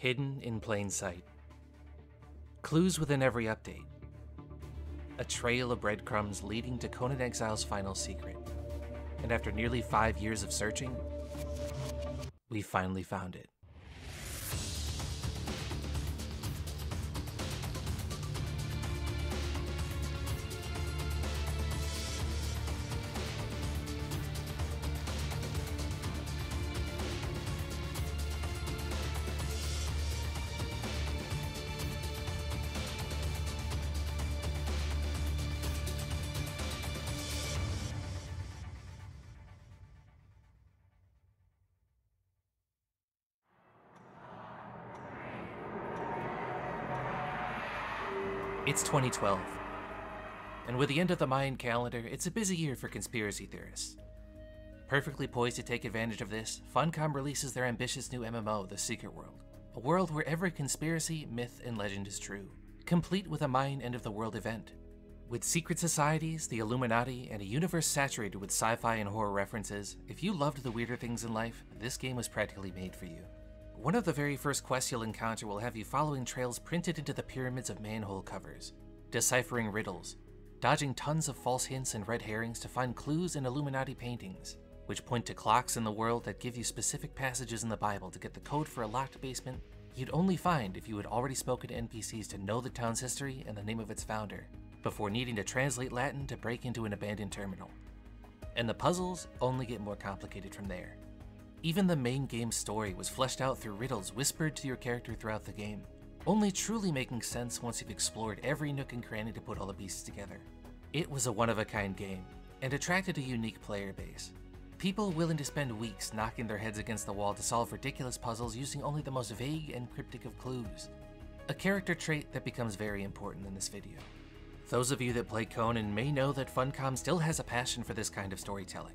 Hidden in plain sight. Clues within every update. A trail of breadcrumbs leading to Conan Exiles' final secret. And after nearly 5 years of searching, we finally found it. It's 2012, and with the end of the Mayan calendar, it's a busy year for conspiracy theorists. Perfectly poised to take advantage of this, Funcom releases their ambitious new MMO, The Secret World, a world where every conspiracy, myth, and legend is true, complete with a Mayan end-of-the-world event. With secret societies, the Illuminati, and a universe saturated with sci-fi and horror references, if you loved the weirder things in life, this game was practically made for you. One of the very first quests you'll encounter will have you following trails printed into the pyramids of manhole covers, deciphering riddles, dodging tons of false hints and red herrings to find clues in Illuminati paintings, which point to clocks in the world that give you specific passages in the Bible to get the code for a locked basement you'd only find if you had already spoken to NPCs to know the town's history and the name of its founder, before needing to translate Latin to break into an abandoned terminal. And the puzzles only get more complicated from there. Even the main game's story was fleshed out through riddles whispered to your character throughout the game, only truly making sense once you've explored every nook and cranny to put all the pieces together. It was a one-of-a-kind game, and attracted a unique player base. People willing to spend weeks knocking their heads against the wall to solve ridiculous puzzles using only the most vague and cryptic of clues. A character trait that becomes very important in this video. Those of you that play Conan may know that Funcom still has a passion for this kind of storytelling.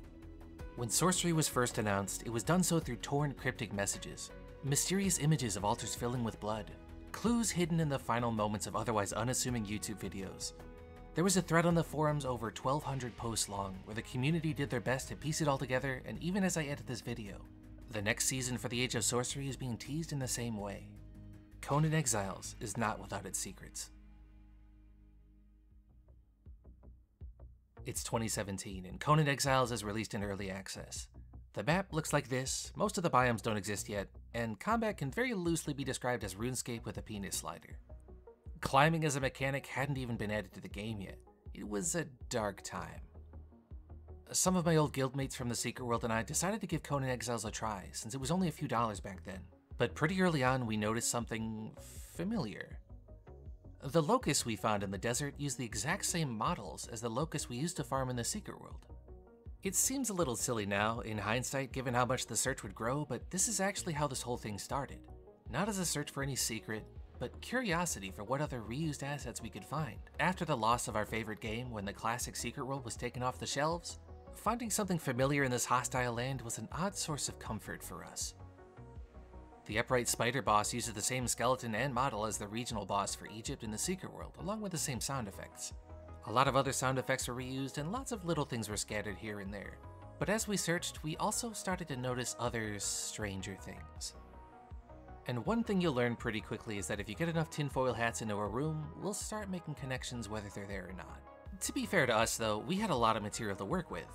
When sorcery was first announced, it was done so through torn cryptic messages, mysterious images of altars filling with blood, clues hidden in the final moments of otherwise unassuming YouTube videos. There was a thread on the forums over 1,200 posts long where the community did their best to piece it all together, and even as I edit this video, the next season for the Age of Sorcery is being teased in the same way. Conan Exiles is not without its secrets. It's 2017, and Conan Exiles is released in early access. The map looks like this, most of the biomes don't exist yet, and combat can very loosely be described as RuneScape with a penis slider. Climbing as a mechanic hadn't even been added to the game yet. It was a dark time. Some of my old guildmates from the Secret World and I decided to give Conan Exiles a try, since it was only a few dollars back then. But pretty early on, we noticed something familiar. The locusts we found in the desert used the exact same models as the locusts we used to farm in the Secret World. It seems a little silly now, in hindsight, given how much the search would grow, but this is actually how this whole thing started. Not as a search for any secret, but curiosity for what other reused assets we could find. After the loss of our favorite game, when the classic Secret World was taken off the shelves, finding something familiar in this hostile land was an odd source of comfort for us. The upright spider boss uses the same skeleton and model as the regional boss for Egypt in the Secret World, along with the same sound effects. A lot of other sound effects were reused, and lots of little things were scattered here and there. But as we searched, we also started to notice other stranger things. And one thing you'll learn pretty quickly is that if you get enough tinfoil hats into a room, we'll start making connections whether they're there or not. To be fair to us though, we had a lot of material to work with.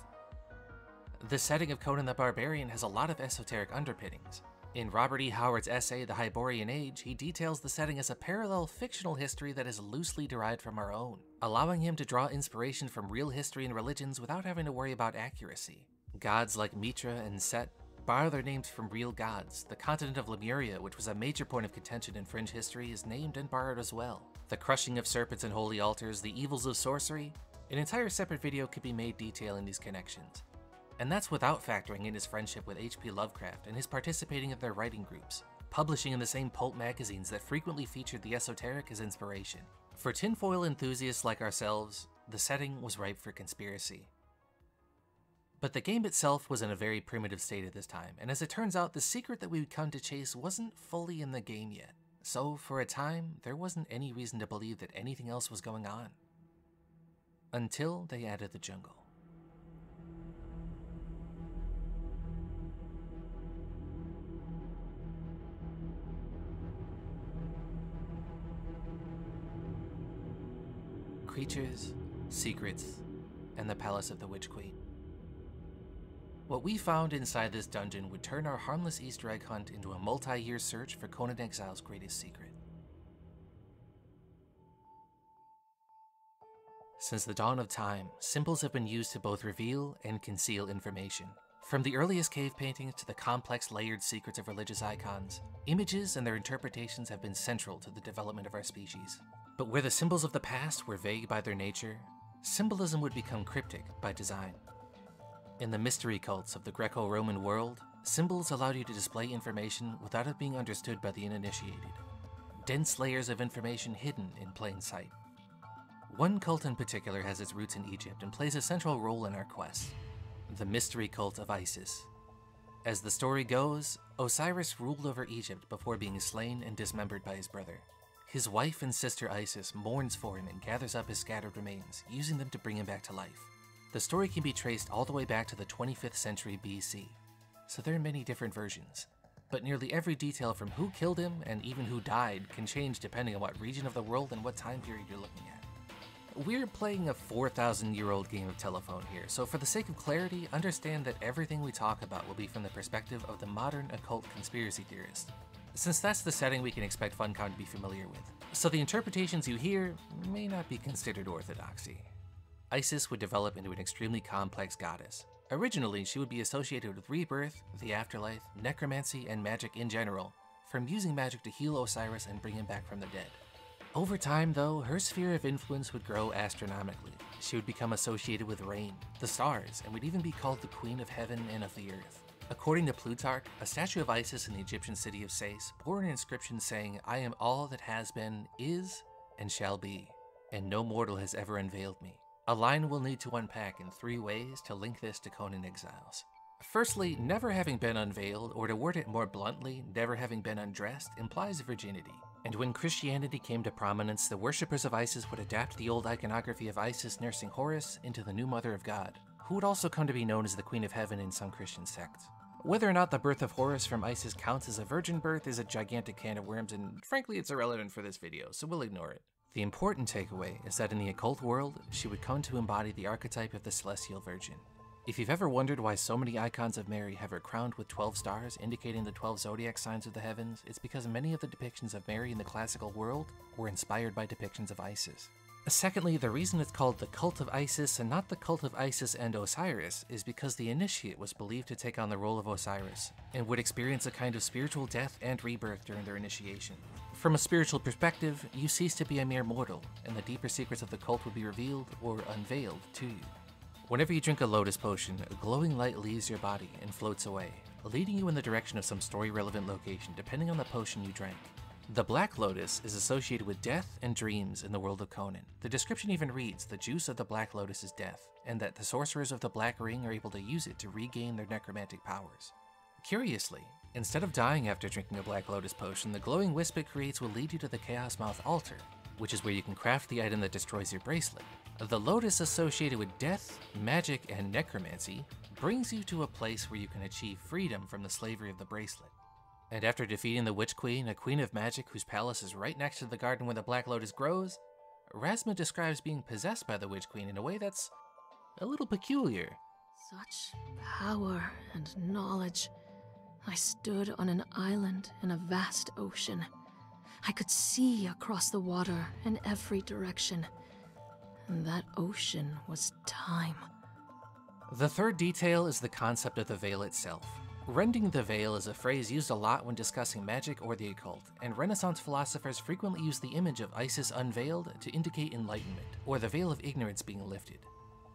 The setting of Conan the Barbarian has a lot of esoteric underpinnings. In Robert E. Howard's essay, The Hyborian Age, he details the setting as a parallel fictional history that is loosely derived from our own, allowing him to draw inspiration from real history and religions without having to worry about accuracy. Gods like Mitra and Set borrow their names from real gods. The continent of Lemuria, which was a major point of contention in fringe history, is named and borrowed as well. The crushing of serpents and holy altars, the evils of sorcery, an entire separate video could be made detailing these connections. And that's without factoring in his friendship with H.P. Lovecraft and his participating in their writing groups, publishing in the same pulp magazines that frequently featured the esoteric as inspiration. For tinfoil enthusiasts like ourselves, the setting was ripe for conspiracy. But the game itself was in a very primitive state at this time, and as it turns out, the secret that we would come to chase wasn't fully in the game yet. So for a time, there wasn't any reason to believe that anything else was going on. Until they added the jungle. creatures, secrets, and the palace of the Witch Queen. What we found inside this dungeon would turn our harmless Easter egg hunt into a multi-year search for Conan Exiles' greatest secret. Since the dawn of time, symbols have been used to both reveal and conceal information. From the earliest cave paintings to the complex layered secrets of religious icons, images and their interpretations have been central to the development of our species. But where the symbols of the past were vague by their nature, symbolism would become cryptic by design. In the mystery cults of the Greco-Roman world, symbols allowed you to display information without it being understood by the uninitiated. Dense layers of information hidden in plain sight. One cult in particular has its roots in Egypt and plays a central role in our quest: the mystery cult of Isis. As the story goes, Osiris ruled over Egypt before being slain and dismembered by his brother. His wife and sister Isis mourns for him and gathers up his scattered remains, using them to bring him back to life. The story can be traced all the way back to the 25th century BC, so there are many different versions. But nearly every detail from who killed him and even who died can change depending on what region of the world and what time period you're looking at. We're playing a 4,000-year-old game of telephone here, so for the sake of clarity, understand that everything we talk about will be from the perspective of the modern occult conspiracy theorist, since that's the setting we can expect Funcom to be familiar with. So the interpretations you hear may not be considered orthodoxy. Isis would develop into an extremely complex goddess. Originally, she would be associated with rebirth, the afterlife, necromancy, and magic in general, from using magic to heal Osiris and bring him back from the dead. Over time, though, her sphere of influence would grow astronomically. She would become associated with rain, the stars, and would even be called the Queen of Heaven and of the Earth. According to Plutarch, a statue of Isis in the Egyptian city of Sais bore an inscription saying, "I am all that has been, is, and shall be, and no mortal has ever unveiled me." A line we'll need to unpack in 3 ways to link this to Conan Exiles. Firstly, never having been unveiled, or to word it more bluntly, never having been undressed, implies virginity. And when Christianity came to prominence, the worshippers of Isis would adapt the old iconography of Isis nursing Horus into the new Mother of God, who would also come to be known as the Queen of Heaven in some Christian sects. Whether or not the birth of Horus from Isis counts as a virgin birth is a gigantic can of worms, and frankly it's irrelevant for this video, so we'll ignore it. The important takeaway is that in the occult world, she would come to embody the archetype of the Celestial Virgin. If you've ever wondered why so many icons of Mary have her crowned with 12 stars indicating the 12 zodiac signs of the heavens, it's because many of the depictions of Mary in the classical world were inspired by depictions of Isis. Secondly, the reason it's called the Cult of Isis and not the Cult of Isis and Osiris is because the initiate was believed to take on the role of Osiris and would experience a kind of spiritual death and rebirth during their initiation. From a spiritual perspective, you cease to be a mere mortal, and the deeper secrets of the cult would be revealed or unveiled to you. Whenever you drink a lotus potion, a glowing light leaves your body and floats away, leading you in the direction of some story-relevant location depending on the potion you drank. The Black Lotus is associated with death and dreams in the world of Conan. The description even reads, the juice of the Black Lotus is death, and that the sorcerers of the Black Ring are able to use it to regain their necromantic powers. Curiously, instead of dying after drinking a Black Lotus potion, the glowing wisp it creates will lead you to the Chaos Mouth altar, which is where you can craft the item that destroys your bracelet. The lotus associated with death, magic, and necromancy brings you to a place where you can achieve freedom from the slavery of the bracelet. And after defeating the Witch Queen, a queen of magic whose palace is right next to the garden where the Black Lotus grows, Rasma describes being possessed by the Witch Queen in a way that's a little peculiar. Such power and knowledge. I stood on an island in a vast ocean. I could see across the water in every direction. And that ocean was time. The third detail is the concept of the veil itself. Rending the veil is a phrase used a lot when discussing magic or the occult, and Renaissance philosophers frequently use the image of Isis unveiled to indicate enlightenment, or the veil of ignorance being lifted.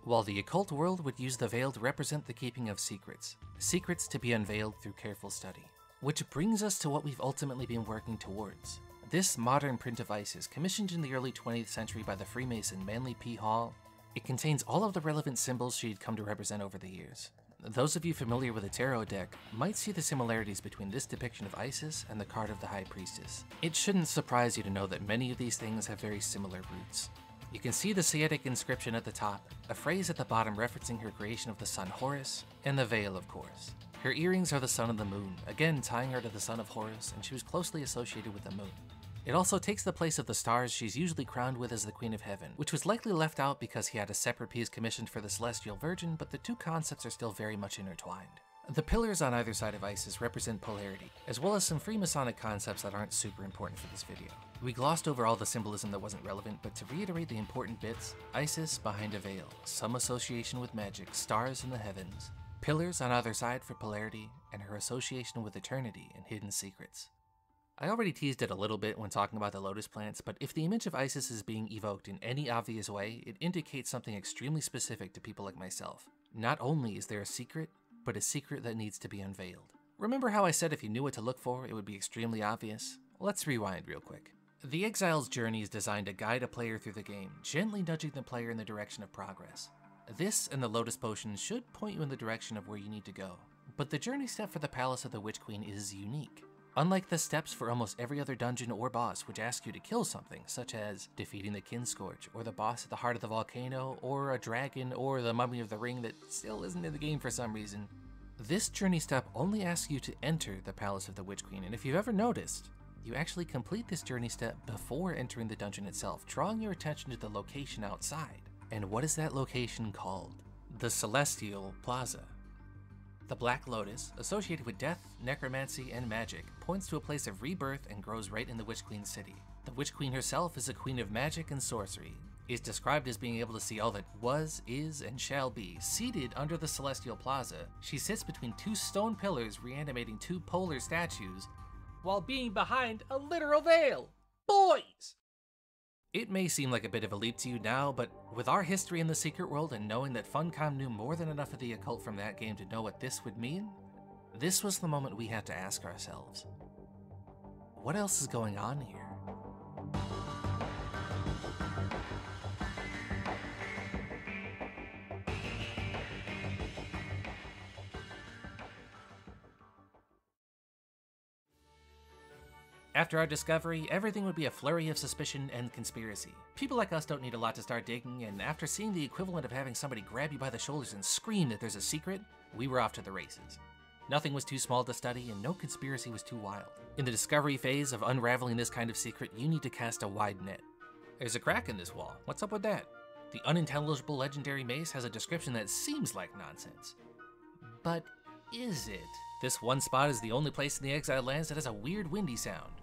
While the occult world would use the veil to represent the keeping of secrets, secrets to be unveiled through careful study. Which brings us to what we've ultimately been working towards. This modern print of Isis, commissioned in the early 20th century by the Freemason Manly P. Hall, it contains all of the relevant symbols she'd come to represent over the years. Those of you familiar with a tarot deck might see the similarities between this depiction of Isis and the card of the High Priestess. It shouldn't surprise you to know that many of these things have very similar roots. You can see the Saitic inscription at the top, a phrase at the bottom referencing her creation of the sun Horus, and the veil, of course. Her earrings are the sun and the moon, again tying her to the son of Horus, and she was closely associated with the moon. It also takes the place of the stars she's usually crowned with as the Queen of Heaven, which was likely left out because he had a separate piece commissioned for the Celestial Virgin, but the two concepts are still very much intertwined. The pillars on either side of Isis represent polarity, as well as some Freemasonic concepts that aren't super important for this video. We glossed over all the symbolism that wasn't relevant, but to reiterate the important bits, Isis behind a veil, some association with magic, stars in the heavens, pillars on either side for polarity, and her association with eternity and hidden secrets. I already teased it a little bit when talking about the lotus plants, but if the image of Isis is being evoked in any obvious way, it indicates something extremely specific to people like myself. Not only is there a secret, but a secret that needs to be unveiled. Remember how I said if you knew what to look for, it would be extremely obvious? Let's rewind real quick. The Exiles journey is designed to guide a player through the game, gently nudging the player in the direction of progress. This and the Lotus Potion should point you in the direction of where you need to go, but the journey step for the Palace of the Witch Queen is unique. Unlike the steps for almost every other dungeon or boss which ask you to kill something, such as defeating the Kinscorch, or the boss at the heart of the volcano, or a dragon, or the Mummy of the Ring that still isn't in the game for some reason, this journey step only asks you to enter the Palace of the Witch Queen, and if you've ever noticed, you actually complete this journey step before entering the dungeon itself, drawing your attention to the location outside. And what is that location called? The Celestial Plaza. The Black Lotus, associated with death, necromancy, and magic, points to a place of rebirth and grows right in the Witch Queen's city. The Witch Queen herself is a queen of magic and sorcery, is described as being able to see all that was, is, and shall be. Seated under the Celestial Plaza, she sits between two stone pillars reanimating two polar statues, while being behind a literal veil. Boys! It may seem like a bit of a leap to you now, but with our history in the secret world and knowing that Funcom knew more than enough of the occult from that game to know what this would mean, this was the moment we had to ask ourselves, what else is going on here? After our discovery, everything would be a flurry of suspicion and conspiracy. People like us don't need a lot to start digging, and after seeing the equivalent of having somebody grab you by the shoulders and scream that there's a secret, we were off to the races. Nothing was too small to study, and no conspiracy was too wild. In the discovery phase of unraveling this kind of secret, you need to cast a wide net. There's a crack in this wall. What's up with that? The unintelligible legendary mace has a description that seems like nonsense. But is it? This one spot is the only place in the Exiled Lands that has a weird windy sound.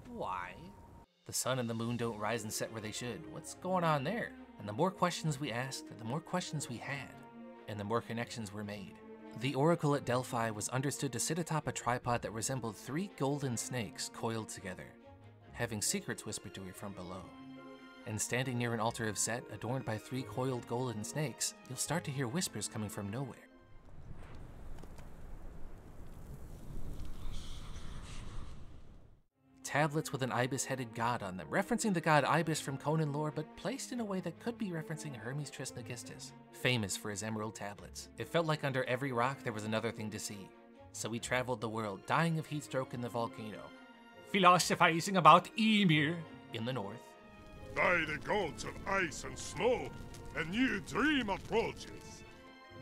Why? The sun and the moon don't rise and set where they should. What's going on there? And the more questions we asked, the more questions we had, and the more connections were made. The oracle at Delphi was understood to sit atop a tripod that resembled 3 golden snakes coiled together, having secrets whispered to her from below. And standing near an altar of Set, adorned by 3 coiled golden snakes, you'll start to hear whispers coming from nowhere. Tablets with an ibis-headed god on them, referencing the god Ibis from Conan lore, but placed in a way that could be referencing Hermes Trismegistus, famous for his emerald tablets. It felt like under every rock there was another thing to see. So we traveled the world, dying of heat stroke in the volcano, philosophizing about Ymir in the north, by the gods of ice and snow, a new dream approaches.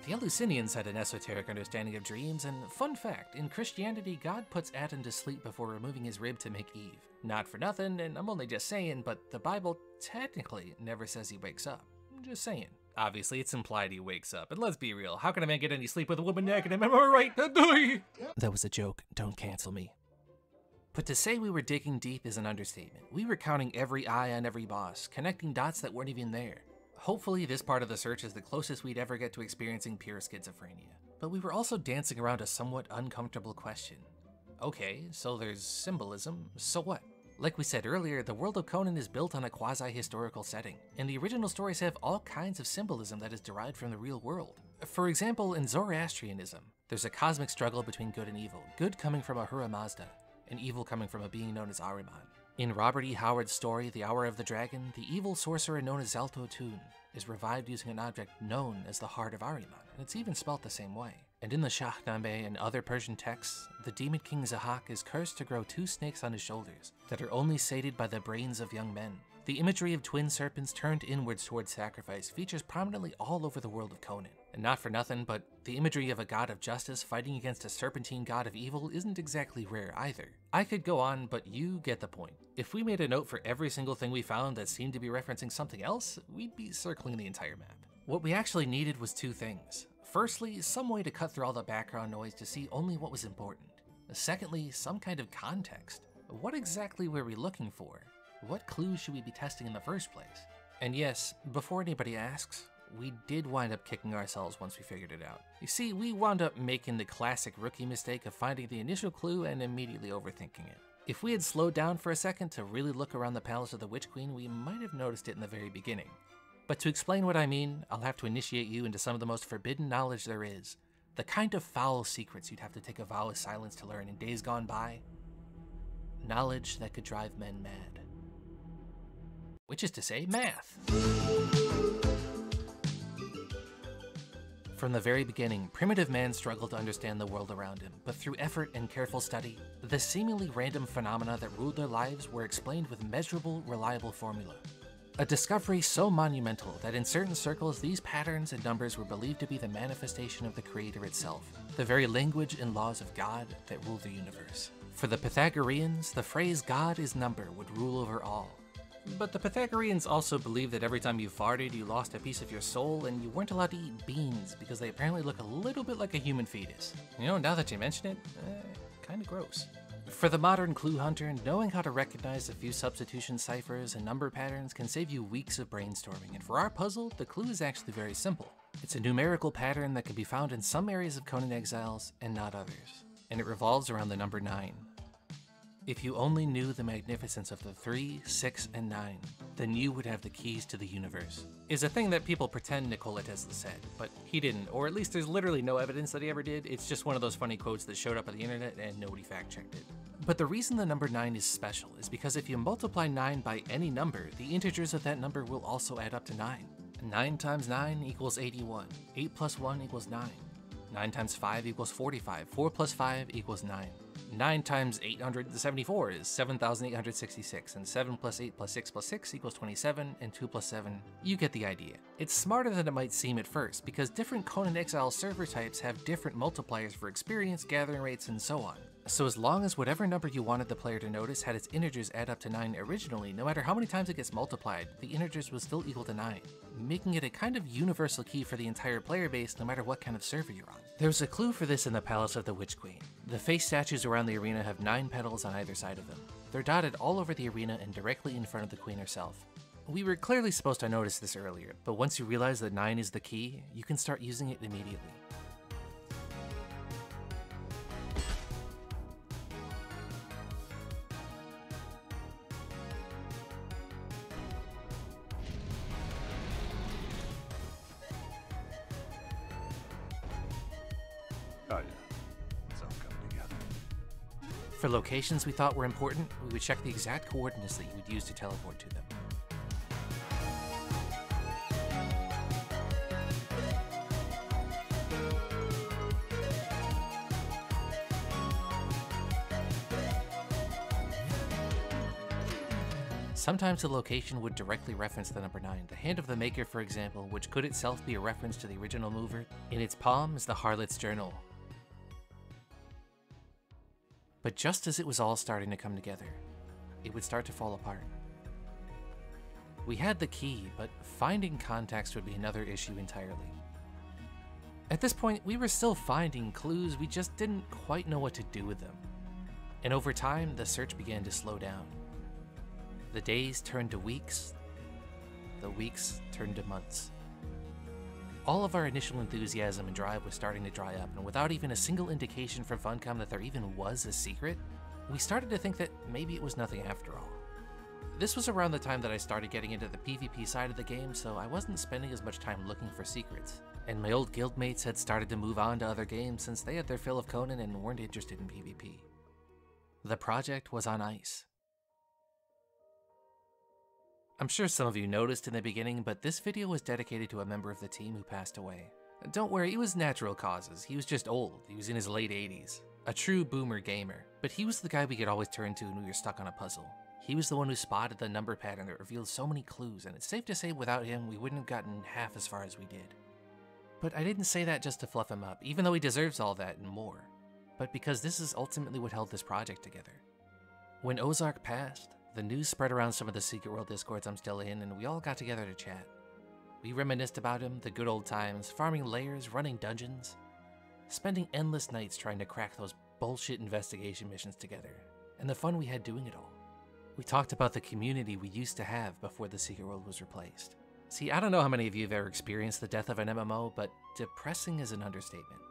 The Eleusinians had an esoteric understanding of dreams, and fun fact, in Christianity, God puts Adam to sleep before removing his rib to make Eve. Not for nothing, and I'm only just saying, but the Bible technically never says he wakes up. I'm just saying. Obviously, it's implied he wakes up, and let's be real, how can a man get any sleep with a woman naked? Am I right? That was a joke, don't cancel me. But to say we were digging deep is an understatement. We were counting every eye on every boss, connecting dots that weren't even there. Hopefully this part of the search is the closest we'd ever get to experiencing pure schizophrenia. But we were also dancing around a somewhat uncomfortable question. Okay, so there's symbolism, so what? Like we said earlier, the world of Conan is built on a quasi-historical setting, and the original stories have all kinds of symbolism that is derived from the real world. For example, in Zoroastrianism, there's a cosmic struggle between good and evil, good coming from Ahura Mazda, and evil coming from a being known as Ahriman. In Robert E. Howard's story, The Hour of the Dragon, the evil sorcerer known as Zalto Tun is revived using an object known as the Heart of Ahriman, and it's even spelt the same way. And in the Shahnameh and other Persian texts, the demon king Zahak is cursed to grow 2 snakes on his shoulders that are only sated by the brains of young men. The imagery of twin serpents turned inwards towards sacrifice features prominently all over the world of Conan. And not for nothing, but the imagery of a god of justice fighting against a serpentine god of evil isn't exactly rare either. I could go on, but you get the point. If we made a note for every single thing we found that seemed to be referencing something else, we'd be circling the entire map. What we actually needed was two things. Firstly, some way to cut through all the background noise to see only what was important. Secondly, some kind of context. What exactly were we looking for? What clues should we be testing in the first place? And yes, before anybody asks, we did wind up kicking ourselves once we figured it out. You see, we wound up making the classic rookie mistake of finding the initial clue and immediately overthinking it. If we had slowed down for a second to really look around the palace of the Witch Queen, we might have noticed it in the very beginning. But to explain what I mean, I'll have to initiate you into some of the most forbidden knowledge there is. The kind of foul secrets you'd have to take a vow of silence to learn in days gone by. Knowledge that could drive men mad. Which is to say, math. From the very beginning, primitive man struggled to understand the world around him, but through effort and careful study, the seemingly random phenomena that ruled their lives were explained with measurable, reliable formula. A discovery so monumental that in certain circles these patterns and numbers were believed to be the manifestation of the Creator itself, the very language and laws of God that rule the universe. For the Pythagoreans, the phrase God is number would rule over all. But the Pythagoreans also believed that every time you farted, you lost a piece of your soul, and you weren't allowed to eat beans because they apparently look a little bit like a human fetus. You know, now that you mention it, kinda gross. For the modern clue hunter, knowing how to recognize a few substitution ciphers and number patterns can save you weeks of brainstorming, and for our puzzle, the clue is actually very simple. It's a numerical pattern that can be found in some areas of Conan Exiles and not others, and it revolves around the number 9. If you only knew the magnificence of the 3, 6, and 9, then you would have the keys to the universe. Is a thing that people pretend Nikola Tesla said, but he didn't, or at least there's literally no evidence that he ever did. It's just one of those funny quotes that showed up on the internet and nobody fact-checked it. But the reason the number 9 is special is because if you multiply 9 by any number, the integers of that number will also add up to 9. 9 times 9 equals 81. 8 plus 1 equals 9. 9 times 5 equals 45. 4 plus 5 equals 9. 9 times 874 is 7,866, and 7 plus 8 plus 6 plus 6 equals 27, and 2 plus 7, you get the idea. It's smarter than it might seem at first, because different Conan Exiles server types have different multipliers for experience, gathering rates, and so on. So as long as whatever number you wanted the player to notice had its integers add up to 9 originally, no matter how many times it gets multiplied, the integers will still equal to 9, making it a kind of universal key for the entire player base no matter what kind of server you're on. There's a clue for this in the Palace of the Witch Queen. The face statues around the arena have 9 petals on either side of them. They're dotted all over the arena and directly in front of the queen herself. We were clearly supposed to notice this earlier, but once you realize that 9 is the key, you can start using it immediately. Oh yeah, it's all coming together. For locations we thought were important, we would check the exact coordinates that you would use to teleport to them. Sometimes the location would directly reference the number 9, the hand of the maker for example, which could itself be a reference to the original mover. In its palm is the Harlot's Journal. But just as it was all starting to come together, it would start to fall apart. We had the key, but finding context would be another issue entirely. At this point, we were still finding clues, we just didn't quite know what to do with them. And over time, the search began to slow down. The days turned to weeks, the weeks turned to months. All of our initial enthusiasm and drive was starting to dry up, and without even a single indication from Funcom that there even was a secret, we started to think that maybe it was nothing after all. This was around the time that I started getting into the PvP side of the game, so I wasn't spending as much time looking for secrets, and my old guildmates had started to move on to other games since they had their fill of Conan and weren't interested in PvP. The project was on ice. I'm sure some of you noticed in the beginning, but this video was dedicated to a member of the team who passed away. Don't worry, it was natural causes. He was just old. He was in his late 80s. A true boomer gamer. But he was the guy we could always turn to when we were stuck on a puzzle. He was the one who spotted the number pattern that revealed so many clues, and it's safe to say without him we wouldn't have gotten half as far as we did. But I didn't say that just to fluff him up, even though he deserves all that and more, but because this is ultimately what held this project together. When Ozark passed, the news spread around some of the Secret World Discords I'm still in, and we all got together to chat. We reminisced about him, the good old times, farming layers, running dungeons, spending endless nights trying to crack those bullshit investigation missions together, and the fun we had doing it all. We talked about the community we used to have before the Secret World was replaced. See, I don't know how many of you have ever experienced the death of an MMO, but depressing is an understatement.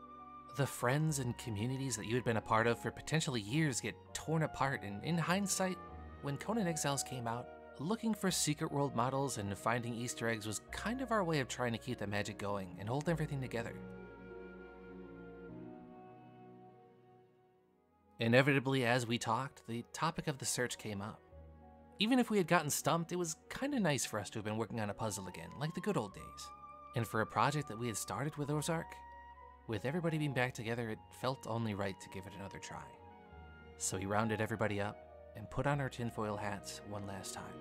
The friends and communities that you had been a part of for potentially years get torn apart, and in hindsight, when Conan Exiles came out, looking for Secret World models and finding Easter eggs was kind of our way of trying to keep the magic going and hold everything together. Inevitably, as we talked, the topic of the search came up. Even if we had gotten stumped, it was kinda nice for us to have been working on a puzzle again, like the good old days. And for a project that we had started with Ozark, with everybody being back together, it felt only right to give it another try. So we rounded everybody up and put on our tinfoil hats one last time.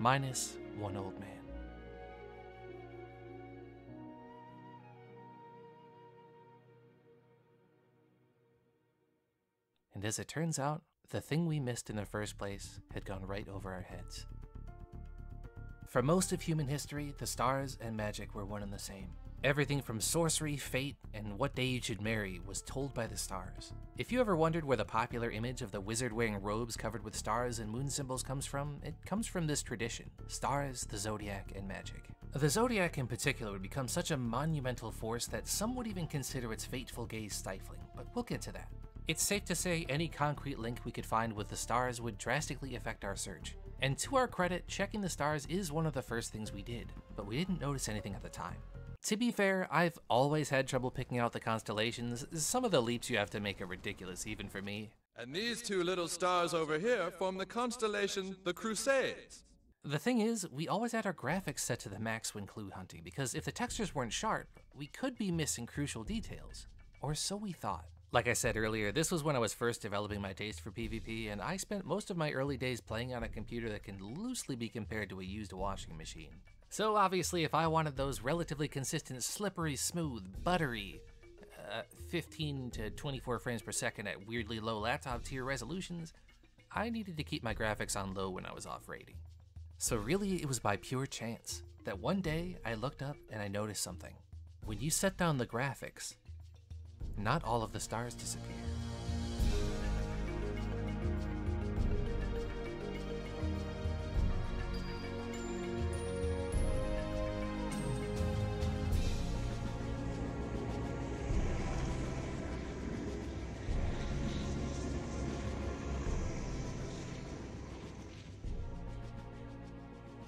Minus one old man. And as it turns out, the thing we missed in the first place had gone right over our heads. For most of human history, the stars and magic were one and the same. Everything from sorcery, fate, and what day you should marry was told by the stars. If you ever wondered where the popular image of the wizard wearing robes covered with stars and moon symbols comes from, it comes from this tradition: stars, the zodiac, and magic. The zodiac in particular would become such a monumental force that some would even consider its fateful gaze stifling, but we'll get to that. It's safe to say any concrete link we could find with the stars would drastically affect our search. And to our credit, checking the stars is one of the first things we did, but we didn't notice anything at the time. To be fair, I've always had trouble picking out the constellations. Some of the leaps you have to make are ridiculous, even for me. And these two little stars over here form the constellation the Crusades. The thing is, we always had our graphics set to the max when clue hunting, because if the textures weren't sharp, we could be missing crucial details. Or so we thought. Like I said earlier, this was when I was first developing my taste for PvP, and I spent most of my early days playing on a computer that can loosely be compared to a used washing machine. So obviously, if I wanted those relatively consistent, slippery, smooth, buttery, 15 to 24 frames per second at weirdly low laptop tier resolutions, I needed to keep my graphics on low when I was off rating. So really, it was by pure chance that one day I looked up and I noticed something. When you set down the graphics, not all of the stars disappear.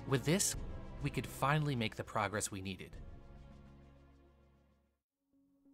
With this, we could finally make the progress we needed.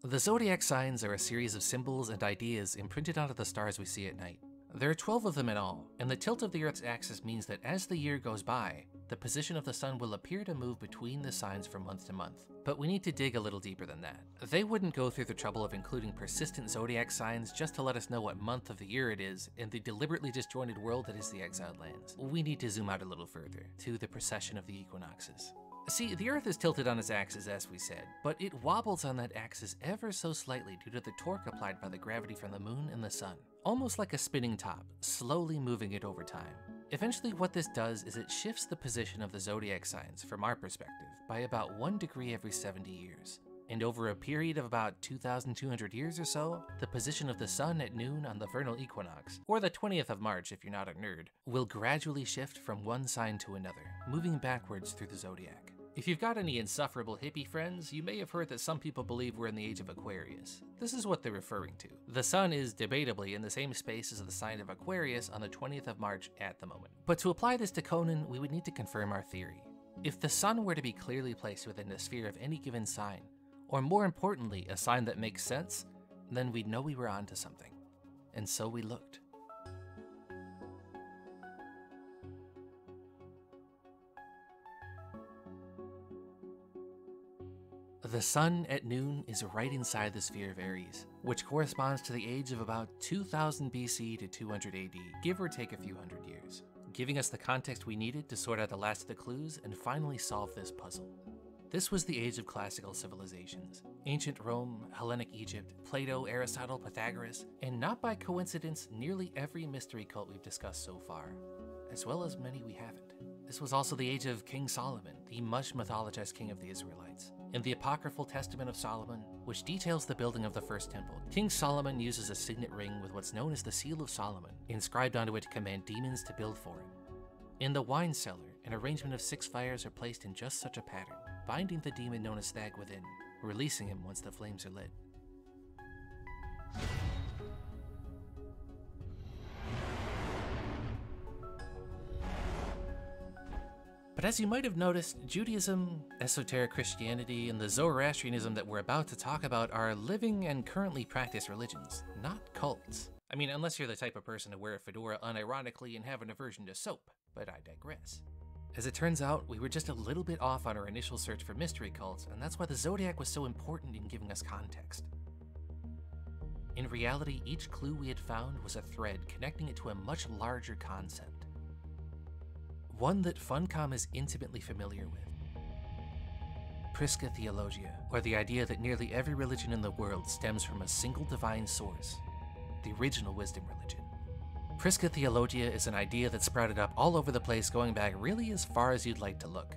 The zodiac signs are a series of symbols and ideas imprinted onto the stars we see at night. There are 12 of them in all, and the tilt of the Earth's axis means that as the year goes by, the position of the sun will appear to move between the signs from month to month. But we need to dig a little deeper than that. They wouldn't go through the trouble of including persistent zodiac signs just to let us know what month of the year it is in the deliberately disjointed world that is the Exiled Lands. We need to zoom out a little further, to the precession of the equinoxes. See, the Earth is tilted on its axis as we said, but it wobbles on that axis ever so slightly due to the torque applied by the gravity from the moon and the sun. Almost like a spinning top, slowly moving it over time. Eventually what this does is it shifts the position of the zodiac signs, from our perspective, by about 1 degree every 70 years. And over a period of about 2,200 years or so, the position of the sun at noon on the vernal equinox, or the 20th of March if you're not a nerd, will gradually shift from one sign to another, moving backwards through the zodiac. If you've got any insufferable hippie friends, you may have heard that some people believe we're in the age of Aquarius. This is what they're referring to. The sun is debatably in the same space as the sign of Aquarius on the 20th of March at the moment. But to apply this to Conan, we would need to confirm our theory. If the sun were to be clearly placed within the sphere of any given sign, or more importantly, a sign that makes sense, then we'd know we were onto something. And so we looked. The sun at noon is right inside the sphere of Aries, which corresponds to the age of about 2000 BC to 200 AD, give or take a few hundred years. giving us the context we needed to sort out the last of the clues and finally solve this puzzle. This was the age of classical civilizations. Ancient Rome, Hellenic Egypt, Plato, Aristotle, Pythagoras, and not by coincidence, nearly every mystery cult we've discussed so far, as well as many we haven't. This was also the age of King Solomon, the much mythologized king of the Israelites. In the apocryphal Testament of Solomon, which details the building of the first temple, King Solomon uses a signet ring with what's known as the Seal of Solomon, inscribed onto it to command demons to build for him. In the wine cellar, an arrangement of 6 fires are placed in just such a pattern, binding the demon known as Thag within, releasing him once the flames are lit. But as you might have noticed, Judaism, esoteric Christianity, and the Zoroastrianism that we're about to talk about are living and currently practiced religions, not cults. I mean, unless you're the type of person to wear a fedora unironically and have an aversion to soap, but I digress. As it turns out, we were just a little bit off on our initial search for mystery cults, and that's why the Zodiac was so important in giving us context. In reality, each clue we had found was a thread connecting it to a much larger concept. One that Funcom is intimately familiar with. Prisca Theologia, or the idea that nearly every religion in the world stems from a single divine source, the original wisdom religion. Prisca Theologia is an idea that sprouted up all over the place going back really as far as you'd like to look.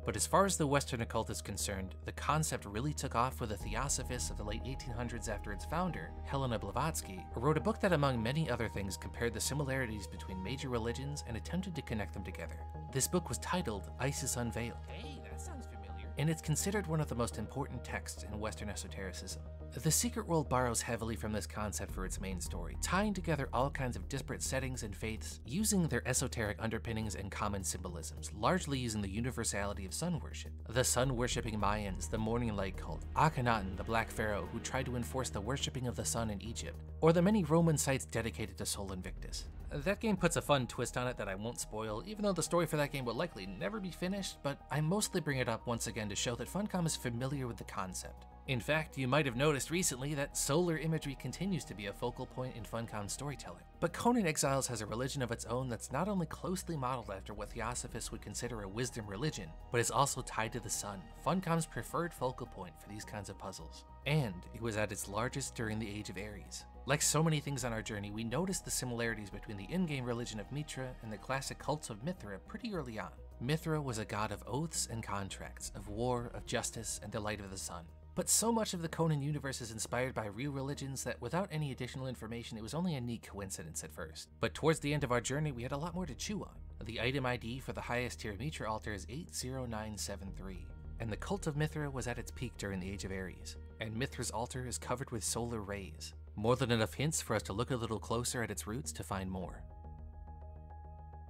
But as far as the Western occult is concerned, the concept really took off with the Theosophists of the late 1800s after its founder, Helena Blavatsky, wrote a book that among many other things compared the similarities between major religions and attempted to connect them together. This book was titled Isis Unveiled. Hey, that sounds familiar. And it's considered one of the most important texts in Western esotericism. The Secret World borrows heavily from this concept for its main story, tying together all kinds of disparate settings and faiths, using their esoteric underpinnings and common symbolisms, largely using the universality of sun worship. The sun-worshipping Mayans, the Morning Light cult, Akhenaten, the Black Pharaoh who tried to enforce the worshipping of the sun in Egypt, or the many Roman sites dedicated to Sol Invictus. That game puts a fun twist on it that I won't spoil, even though the story for that game will likely never be finished, but I mostly bring it up once again to show that Funcom is familiar with the concept. In fact, you might have noticed recently that solar imagery continues to be a focal point in Funcom's storytelling. But Conan Exiles has a religion of its own that's not only closely modeled after what Theosophists would consider a wisdom religion, but is also tied to the sun, Funcom's preferred focal point for these kinds of puzzles. And it was at its largest during the Age of Aries. Like so many things on our journey, we noticed the similarities between the in-game religion of Mitra and the classic cults of Mithra pretty early on. Mithra was a god of oaths and contracts, of war, of justice, and the light of the sun. But so much of the Conan universe is inspired by real religions that without any additional information, it was only a neat coincidence at first. But towards the end of our journey, we had a lot more to chew on. The item ID for the highest tier Mitra altar is 80973, and the cult of Mithra was at its peak during the Age of Aries, and Mithra's altar is covered with solar rays. More than enough hints for us to look a little closer at its roots to find more.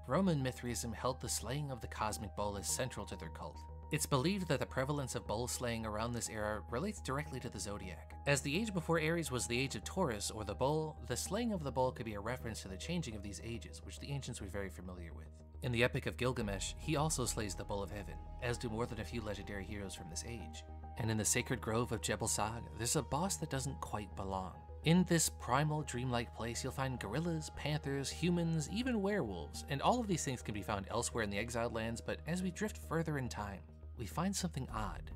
Roman Mithraism held the slaying of the cosmic bull as central to their cult. It's believed that the prevalence of bull slaying around this era relates directly to the zodiac. As the age before Aries was the age of Taurus, or the bull, the slaying of the bull could be a reference to the changing of these ages, which the ancients were very familiar with. In the Epic of Gilgamesh, he also slays the bull of heaven, as do more than a few legendary heroes from this age. And in the sacred grove of Jebel Sag, there's a boss that doesn't quite belong. In this primal, dreamlike place, you'll find gorillas, panthers, humans, even werewolves, and all of these things can be found elsewhere in the exiled lands, but as we drift further in time, we find something odd.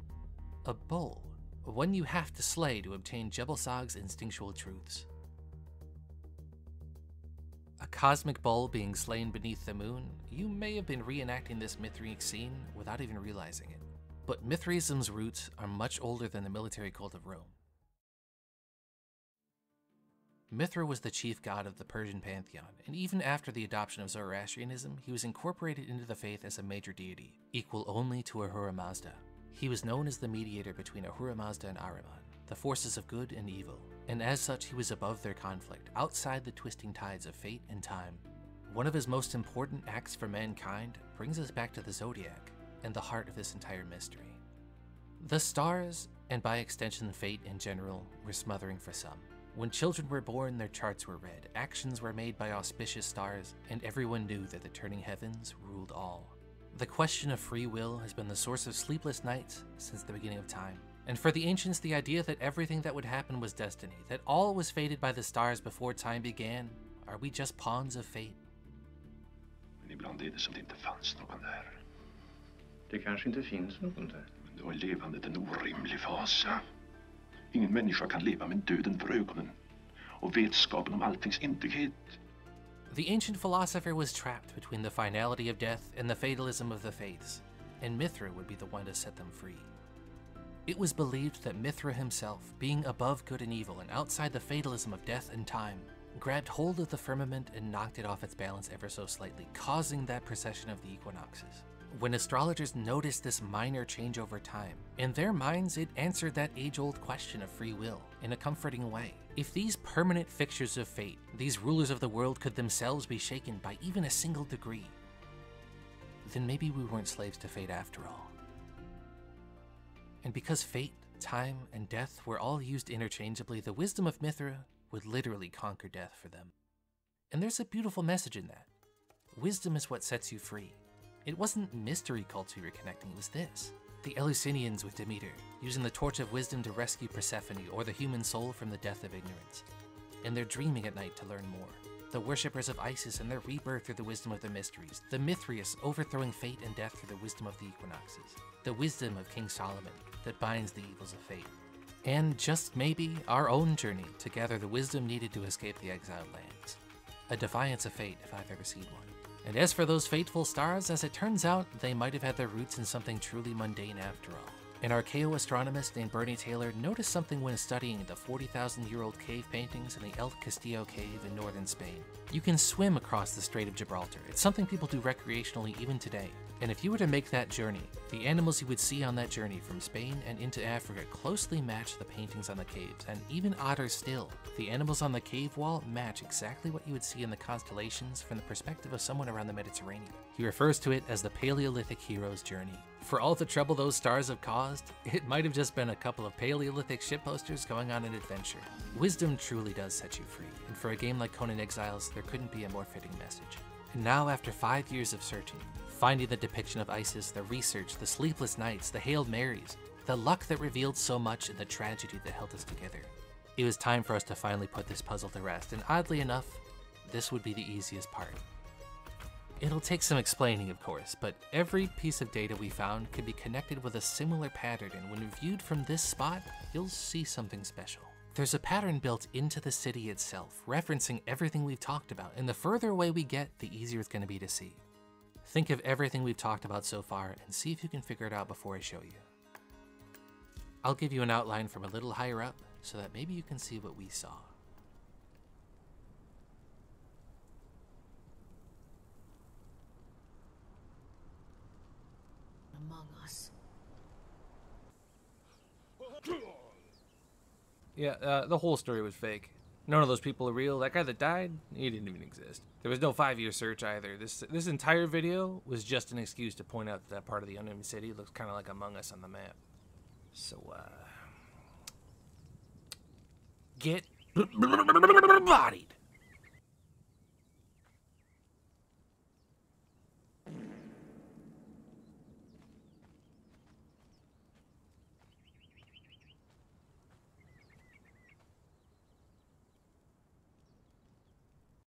A bull. One you have to slay to obtain Jebel Sag's instinctual truths. A cosmic bull being slain beneath the moon, you may have been reenacting this Mithric scene without even realizing it. But Mithraism's roots are much older than the military cult of Rome. Mithra was the chief god of the Persian pantheon, and even after the adoption of Zoroastrianism, he was incorporated into the faith as a major deity, equal only to Ahura Mazda. He was known as the mediator between Ahura Mazda and Ahriman, the forces of good and evil, and as such he was above their conflict, outside the twisting tides of fate and time. One of his most important acts for mankind brings us back to the Zodiac, and the heart of this entire mystery. The stars, and by extension fate in general, were smothering for some. When children were born, their charts were read, actions were made by auspicious stars, and everyone knew that the turning heavens ruled all. The question of free will has been the source of sleepless nights since the beginning of time. And for the ancients, the idea that everything that would happen was destiny, that all was fated by the stars before time began, are we just pawns of fate? Men ibland är det som det inte fanns någon där. Det kanske inte finns någon där. Men då är levandet en orimlig fasa. Ingen människa kan leva med döden för ögonen. Och vetskapen om alltings intighet. The ancient philosopher was trapped between the finality of death and the fatalism of the faiths, and Mithra would be the one to set them free. It was believed that Mithra himself, being above good and evil and outside the fatalism of death and time, grabbed hold of the firmament and knocked it off its balance ever so slightly, causing that precession of the equinoxes. When astrologers noticed this minor change over time, in their minds it answered that age-old question of free will in a comforting way. If these permanent fixtures of fate, these rulers of the world, could themselves be shaken by even a single degree, then maybe we weren't slaves to fate after all. And because fate, time, and death were all used interchangeably, the wisdom of Mithra would literally conquer death for them. And there's a beautiful message in that. Wisdom is what sets you free. It wasn't mystery cults we were connecting, it was this. The Eleusinians with Demeter, using the torch of wisdom to rescue Persephone or the human soul from the death of ignorance. And they're dreaming at night to learn more. The worshippers of Isis and their rebirth through the wisdom of the mysteries. The Mithrius overthrowing fate and death through the wisdom of the equinoxes. The wisdom of King Solomon that binds the evils of fate. And just maybe our own journey to gather the wisdom needed to escape the exiled lands. A defiance of fate if I've ever seen one. And as for those fateful stars, as it turns out, they might have had their roots in something truly mundane after all. An archaeoastronomist named Bernie Taylor noticed something when studying the 40,000-year-old cave paintings in the El Castillo cave in northern Spain. You can swim across the Strait of Gibraltar. It's something people do recreationally even today. And if you were to make that journey, the animals you would see on that journey from Spain and into Africa closely match the paintings on the caves, and even odder still, the animals on the cave wall match exactly what you would see in the constellations from the perspective of someone around the Mediterranean. He refers to it as the Paleolithic hero's journey. For all the trouble those stars have caused, it might have just been a couple of Paleolithic shitposters going on an adventure. Wisdom truly does set you free, and for a game like Conan Exiles, there couldn't be a more fitting message. And now, after 5 years of searching, finding the depiction of Isis, the research, the sleepless nights, the Hail Marys, the luck that revealed so much and the tragedy that held us together, it was time for us to finally put this puzzle to rest, and oddly enough, this would be the easiest part. It'll take some explaining, of course, but every piece of data we found could be connected with a similar pattern, and when viewed from this spot, you'll see something special. There's a pattern built into the city itself, referencing everything we've talked about, and the further away we get, the easier it's going to be to see. Think of everything we've talked about so far, and see if you can figure it out before I show you. I'll give you an outline from a little higher up, so that maybe you can see what we saw. Among us. Yeah, the whole story was fake. None of those people are real. That guy that died, he didn't even exist. There was no 5-year search either. This entire video was just an excuse to point out that part of the unknown city looks kind of like Among Us on the map. So, get bodied.